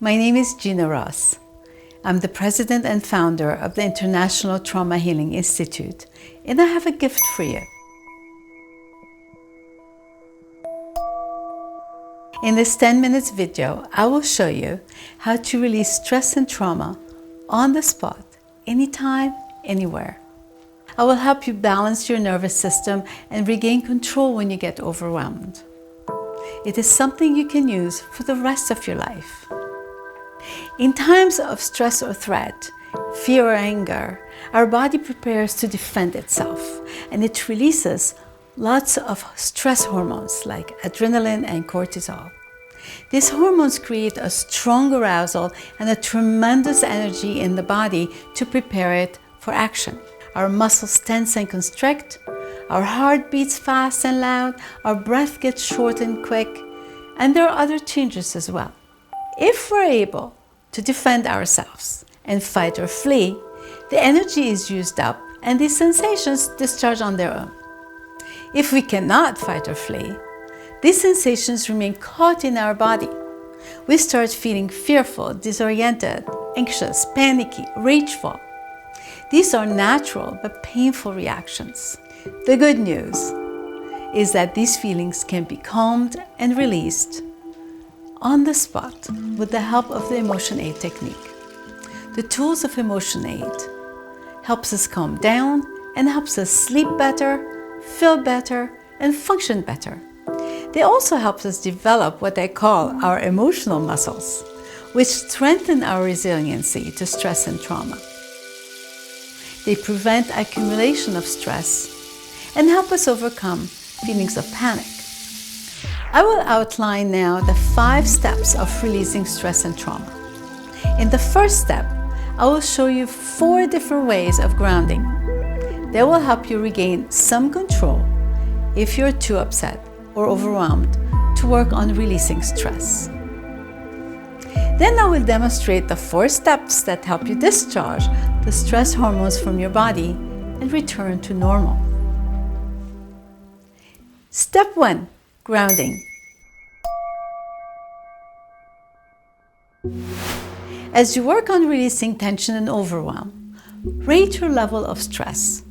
My name is Gina Ross. I'm the president and founder of the International Trauma Healing Institute, and I have a gift for you. In this 10 minutes video, I will show you how to release stress and trauma on the spot, anytime, anywhere. I will help you balance your nervous system and regain control when you get overwhelmed. It is something you can use for the rest of your life. In times of stress or threat, fear or anger, our body prepares to defend itself, and it releases lots of stress hormones like adrenaline and cortisol. These hormones create a strong arousal and a tremendous energy in the body to prepare it for action. Our muscles tense and constrict, our heart beats fast and loud, our breath gets short and quick, and there are other changes as well. If we're able to defend ourselves and fight or flee, the energy is used up and these sensations discharge on their own. If we cannot fight or flee, these sensations remain caught in our body. We start feeling fearful, disoriented, anxious, panicky, rageful. These are natural but painful reactions. The good news is that these feelings can be calmed and released on the spot with the help of the EmotionAid technique. The tools of EmotionAid helps us calm down and helps us sleep better, feel better, and function better. They also help us develop what I call our emotional muscles, which strengthen our resiliency to stress and trauma. They prevent accumulation of stress and help us overcome feelings of panic. I will outline now the 5 steps of releasing stress and trauma. In the first step, I will show you 4 different ways of grounding. They will help you regain some control if you're too upset or overwhelmed to work on releasing stress. Then I will demonstrate the 4 steps that help you discharge the stress hormones from your body and return to normal. Step 1. Grounding. As you work on releasing tension and overwhelm, rate your level of stress.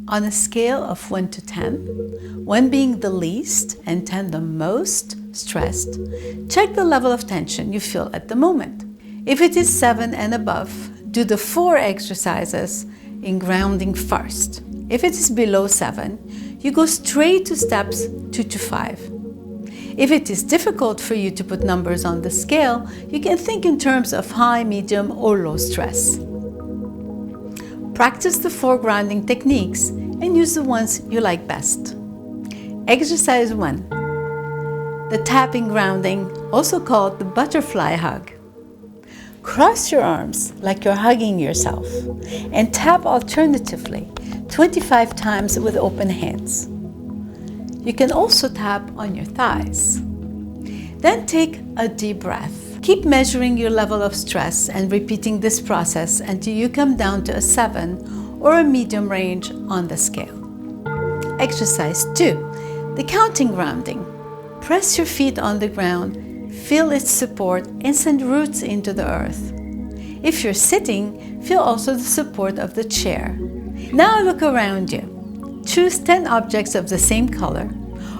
On a scale of 1 to 10, 1 being the least and 10 the most stressed, check the level of tension you feel at the moment. If it is 7 and above, do the 4 exercises in grounding first. If it is below 7, you go straight to steps 2 to 5. If it is difficult for you to put numbers on the scale, you can think in terms of high, medium, or low stress. Practice the 4 grounding techniques and use the ones you like best. Exercise 1. The tapping grounding, also called the butterfly hug. Cross your arms like you're hugging yourself and tap alternatively 25 times with open hands. You can also tap on your thighs. Then take a deep breath. Keep measuring your level of stress and repeating this process until you come down to a 7 or a medium range on the scale. Exercise 2. The counting grounding. Press your feet on the ground, feel its support, and send roots into the earth. If you're sitting, feel also the support of the chair. Now look around you. Choose 10 objects of the same color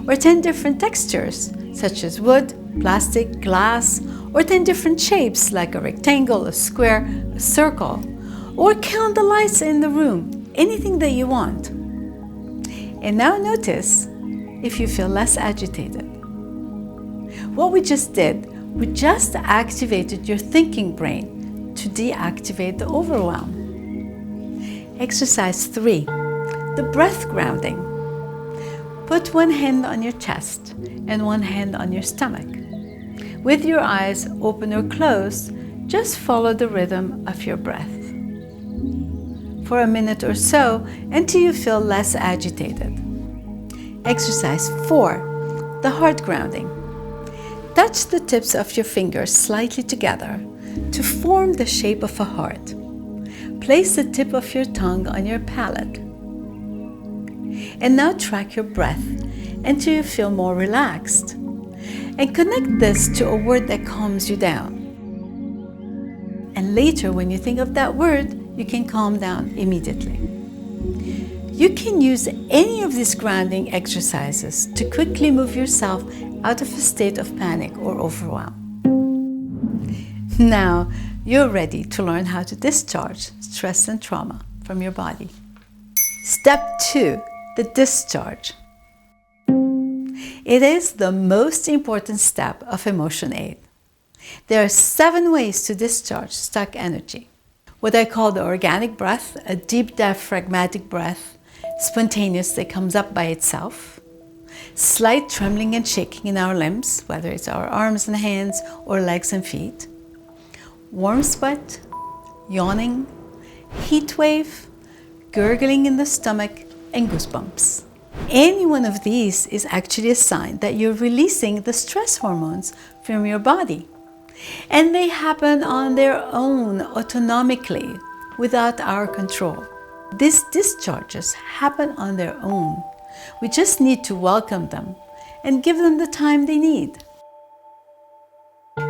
or 10 different textures such as wood, plastic, glass, or 10 different shapes like a rectangle, a square, a circle, or count the lights in the room, anything that you want. And now notice if you feel less agitated. What we just did, we just activated your thinking brain to deactivate the overwhelm. Exercise 3. The breath grounding. Put 1 hand on your chest and 1 hand on your stomach. With your eyes open or closed, just follow the rhythm of your breath for a minute or so until you feel less agitated. Exercise 4. The heart grounding. Touch the tips of your fingers slightly together to form the shape of a heart. Place the tip of your tongue on your palate. And now track your breath until you feel more relaxed. And connect this to a word that calms you down. And later, when you think of that word, you can calm down immediately. You can use any of these grounding exercises to quickly move yourself out of a state of panic or overwhelm. Now, you're ready to learn how to discharge stress and trauma from your body. Step 2, the discharge. It is the most important step of EmotionAid. There are 7 ways to discharge stuck energy. What I call the organic breath, a deep diaphragmatic breath, spontaneous that comes up by itself. Slight trembling and shaking in our limbs, whether it's our arms and hands or legs and feet. Warm sweat, yawning, heat wave, gurgling in the stomach, and goosebumps. Any one of these is actually a sign that you're releasing the stress hormones from your body. And they happen on their own, autonomically, without our control. These discharges happen on their own. We just need to welcome them and give them the time they need.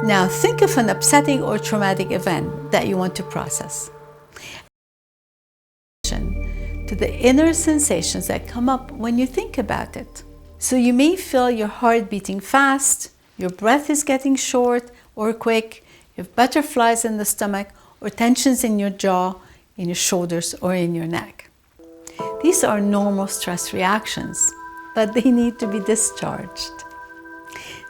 Now think of an upsetting or traumatic event that you want to process. To the inner sensations that come up when you think about it. So you may feel your heart beating fast, your breath is getting short or quick, you have butterflies in the stomach or tensions in your jaw, in your shoulders or in your neck. These are normal stress reactions, but they need to be discharged.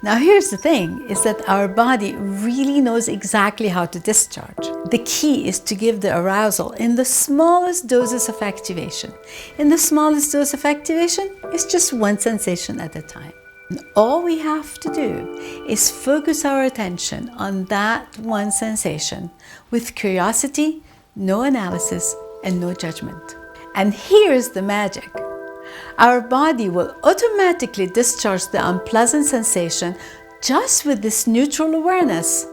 Now here's the thing, is that our body really knows exactly how to discharge. The key is to give the arousal in the smallest doses of activation. And the smallest dose of activation is just one sensation at a time. And all we have to do is focus our attention on that one sensation with curiosity, no analysis, and no judgment. And here's the magic. Our body will automatically discharge the unpleasant sensation just with this neutral awareness,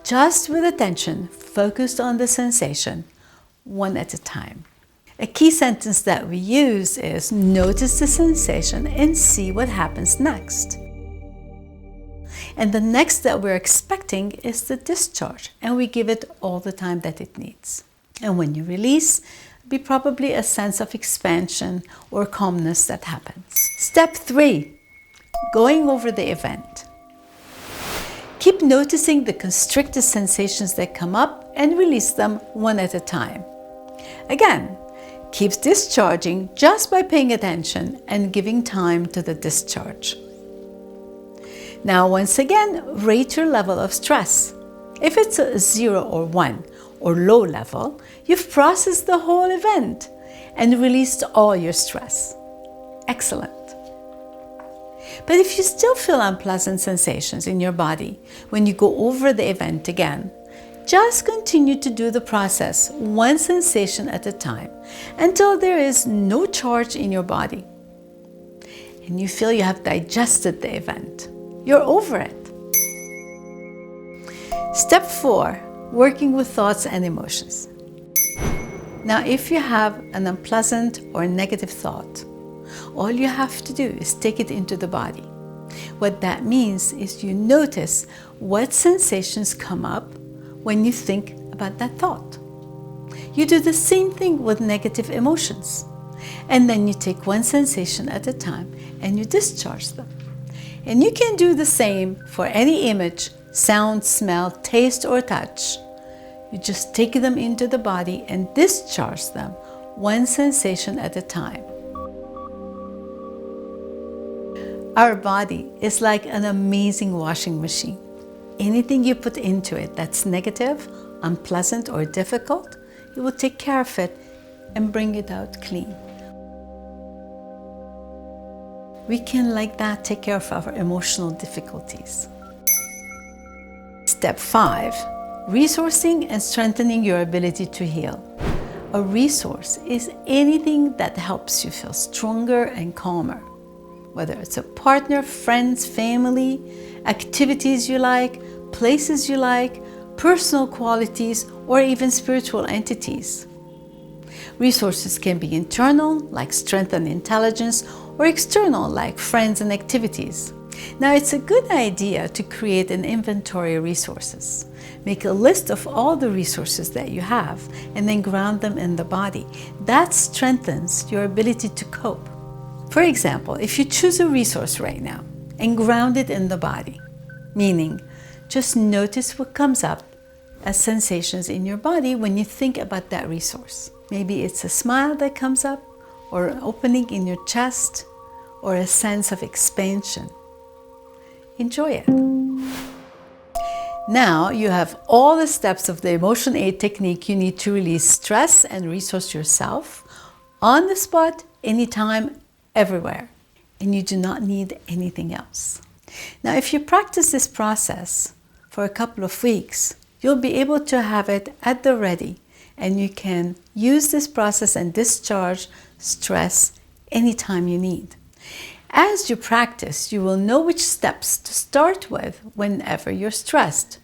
just with attention focused on the sensation, one at a time. A key sentence that we use is, notice the sensation and see what happens next. And the next that we're expecting is the discharge, and we give it all the time that it needs. And when you release, be probably a sense of expansion or calmness that happens. Step 3, going over the event. Keep noticing the constricted sensations that come up and release them one at a time. Again, keep discharging just by paying attention and giving time to the discharge. Now, once again, rate your level of stress. If it's a 0 or 1, or low level, you've processed the whole event and released all your stress. Excellent. But if you still feel unpleasant sensations in your body when you go over the event again, just continue to do the process one sensation at a time until there is no charge in your body and you feel you have digested the event. You're over it. Step 4. Working with thoughts and emotions. Now, if you have an unpleasant or negative thought, all you have to do is take it into the body. What that means is you notice what sensations come up when you think about that thought. You do the same thing with negative emotions. And then you take one sensation at a time and you discharge them. And you can do the same for any image, sound, smell, taste, or touch. You just take them into the body and discharge them, one sensation at a time. Our body is like an amazing washing machine. Anything you put into it that's negative, unpleasant, or difficult, it will take care of it and bring it out clean. We can, like that, take care of our emotional difficulties. Step 5, resourcing and strengthening your ability to heal. A resource is anything that helps you feel stronger and calmer. Whether it's a partner, friends, family, activities you like, places you like, personal qualities, or even spiritual entities. Resources can be internal, like strength and intelligence, or external, like friends and activities. Now, it's a good idea to create an inventory of resources, Make a list of all the resources that you have and then ground them in the body. That strengthens your ability to cope. For example, if you choose a resource right now and ground it in the body, meaning just notice what comes up as sensations in your body when you think about that resource. Maybe it's a smile that comes up, or an opening in your chest, or a sense of expansion. Enjoy it. Now you have all the steps of the EmotionAid technique you need to release stress and resource yourself on the spot, anytime, everywhere. And you do not need anything else. Now, if you practice this process for a couple of weeks, you'll be able to have it at the ready, and you can use this process and discharge stress anytime you need. As you practice, you will know which steps to start with whenever you're stressed,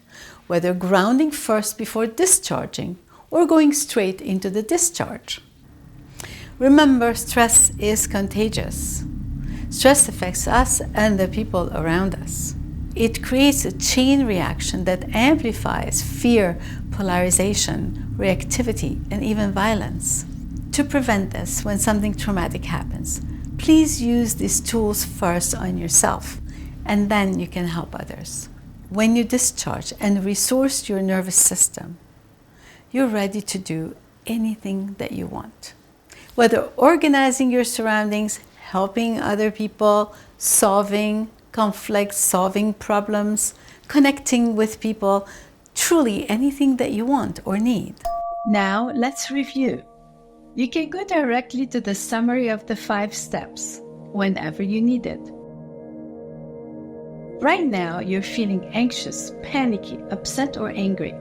whether grounding first before discharging or going straight into the discharge. Remember, stress is contagious. Stress affects us and the people around us. It creates a chain reaction that amplifies fear, polarization, reactivity, and even violence. To prevent this when something traumatic happens, please use these tools first on yourself, and then you can help others. When you discharge and resource your nervous system, you're ready to do anything that you want. Whether organizing your surroundings, helping other people, solving conflicts, solving problems, connecting with people, truly anything that you want or need. Now let's review. You can go directly to the summary of the 5 steps whenever you need it. Right now, you're feeling anxious, panicky, upset, or angry.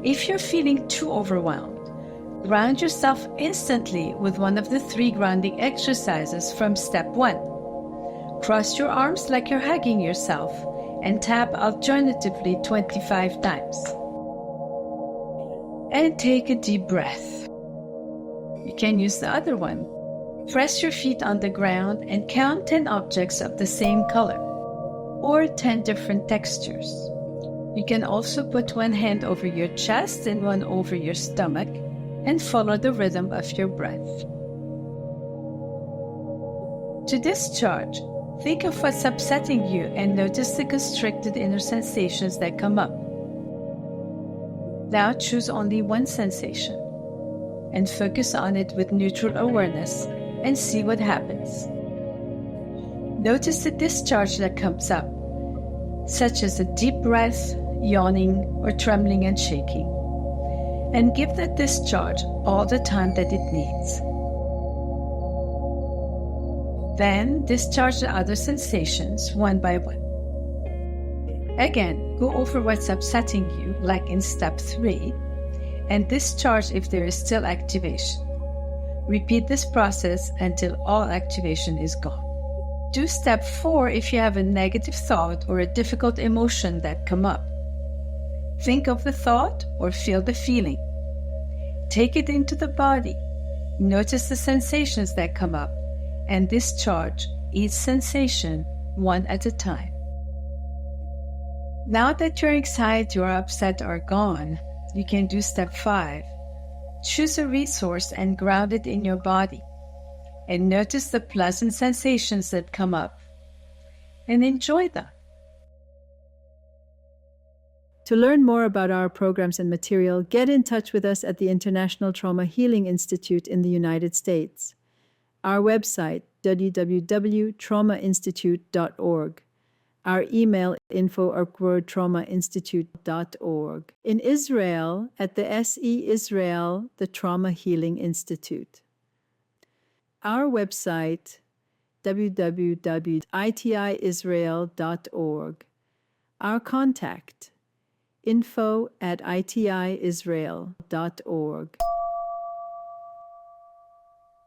If you're feeling too overwhelmed, ground yourself instantly with one of the 3 grounding exercises from step 1. Cross your arms like you're hugging yourself and tap alternatively 25 times. And take a deep breath. You can use the other one. Press your feet on the ground and count 10 objects of the same color or 10 different textures. You can also put one hand over your chest and one over your stomach and follow the rhythm of your breath. To discharge, think of what's upsetting you and notice the constricted inner sensations that come up. Now choose only one sensation and focus on it with neutral awareness and see what happens. Notice the discharge that comes up, such as a deep breath, yawning, or trembling and shaking, and give that discharge all the time that it needs. Then discharge the other sensations one by one. Again, go over what's upsetting you, like in step 3, and discharge if there is still activation. Repeat this process until all activation is gone. Do step 4 if you have a negative thought or a difficult emotion that come up. Think of the thought or feel the feeling. Take it into the body. Notice the sensations that come up and discharge each sensation one at a time. Now that your anxiety or upset are gone, you can do step 5. Choose a resource and ground it in your body. And notice the pleasant sensations that come up. And enjoy them. To learn more about our programs and material, get in touch with us at the International Trauma Healing Institute in the United States. Our website, www.traumainstitute.org. Our email, info@traumainstitute.org. In Israel, at the SE Israel, the Trauma Healing Institute. Our website, www.itiisrael.org. Our contact, info@itiisrael.org.